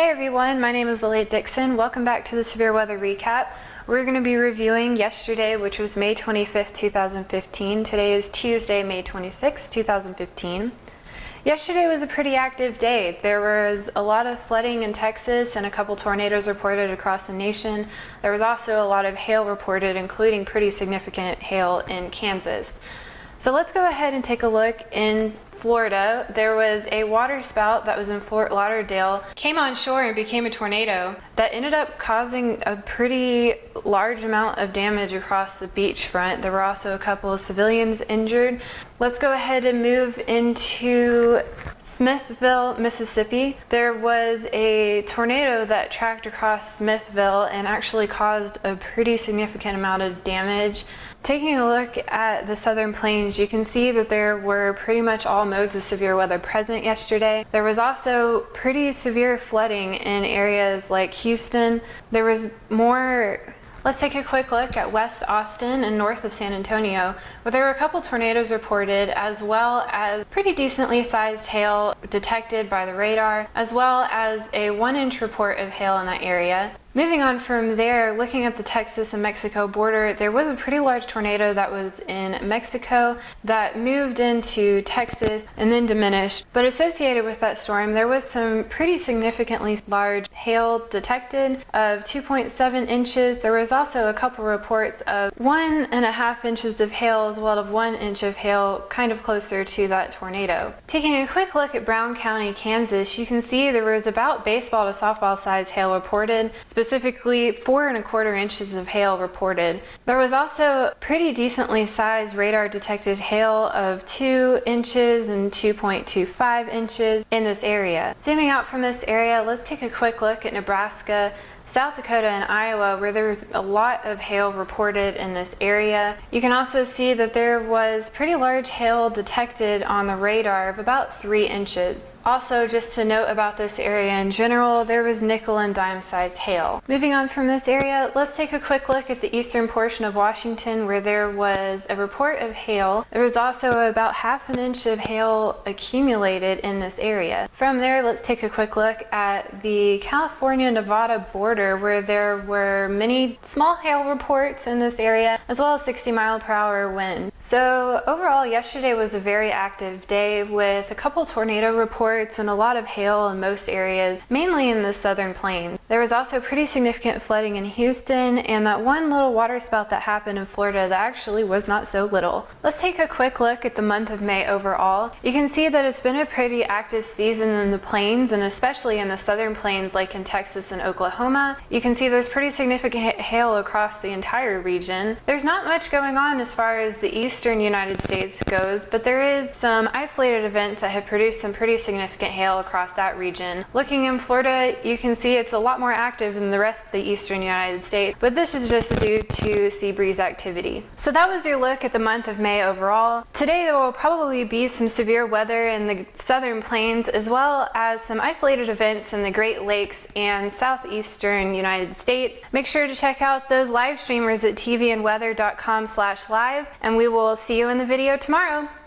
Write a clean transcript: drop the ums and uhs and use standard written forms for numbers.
Hey everyone, my name is Lilliet Dixon. Welcome back to the Severe Weather Recap. We're going to be reviewing yesterday, which was May 25th, 2015. Today is Tuesday, May 26th, 2015. Yesterday was a pretty active day. There was a lot of flooding in Texas and a couple tornadoes reported across the nation. There was also a lot of hail reported, including pretty significant hail in Kansas. So let's go ahead and take a look in Florida. There was a water spout that was in Fort Lauderdale, came on shore and became a tornado that ended up causing a pretty large amount of damage across the beachfront. There were also a couple of civilians injured. Let's go ahead and move into Smithville, Mississippi. There was a tornado that tracked across Smithville and actually caused a pretty significant amount of damage. Taking a look at the Southern Plains, you can see that there were pretty much all modes of severe weather present yesterday. There was also pretty severe flooding in areas like Houston. There was more. Let's take a quick look at West Austin and north of San Antonio, where there were a couple tornadoes reported, as well as pretty decently sized hail detected by the radar, as well as a 1-inch report of hail in that area. Moving on from there, looking at the Texas and Mexico border, there was a pretty large tornado that was in Mexico that moved into Texas and then diminished. But associated with that storm, there was some pretty significantly large hail detected of 2.7 inches. There was also a couple reports of 1.5 inches of hail, as well as 1 inch of hail kind of closer to that tornado. Taking a quick look at Brown County, Kansas, you can see there was about baseball to softball size hail reported, specifically 4.25 inches of hail reported. There was also pretty decently sized radar detected hail of 2 inches and 2.25 inches in this area. Zooming out from this area, let's take a quick look at Nebraska, South Dakota, and Iowa, where there was a lot of hail reported in this area. You can also see that there was pretty large hail detected on the radar of about 3 inches. Also, just to note about this area in general, there was nickel and dime sized hail. Moving on from this area, let's take a quick look at the eastern portion of Washington, where there was a report of hail. There was also about 1/2 inch of hail accumulated in this area. From there, let's take a quick look at the California-Nevada border, where there were many small hail reports in this area, as well as 60-mile-per-hour wind. So overall, yesterday was a very active day with a couple tornado reports and a lot of hail in most areas, mainly in the Southern Plains. There was also pretty significant flooding in Houston, and that one little water spout that happened in Florida that actually was not so little. Let's take a quick look at the month of May overall. You can see that it's been a pretty active season in the plains, and especially in the Southern Plains like in Texas and Oklahoma. You can see there's pretty significant hail across the entire region. There's not much going on as far as the eastern United States goes, but there is some isolated events that have produced some pretty significant hail across that region. Looking in Florida, you can see it's a lot more active than the rest of the eastern United States, but this is just due to sea breeze activity. So that was your look at the month of May overall. Today there will probably be some severe weather in the Southern Plains, as well as some isolated events in the Great Lakes and southeastern United States. Make sure to check out those live streamers at tvandweather.com/live, and we will see you in the video tomorrow.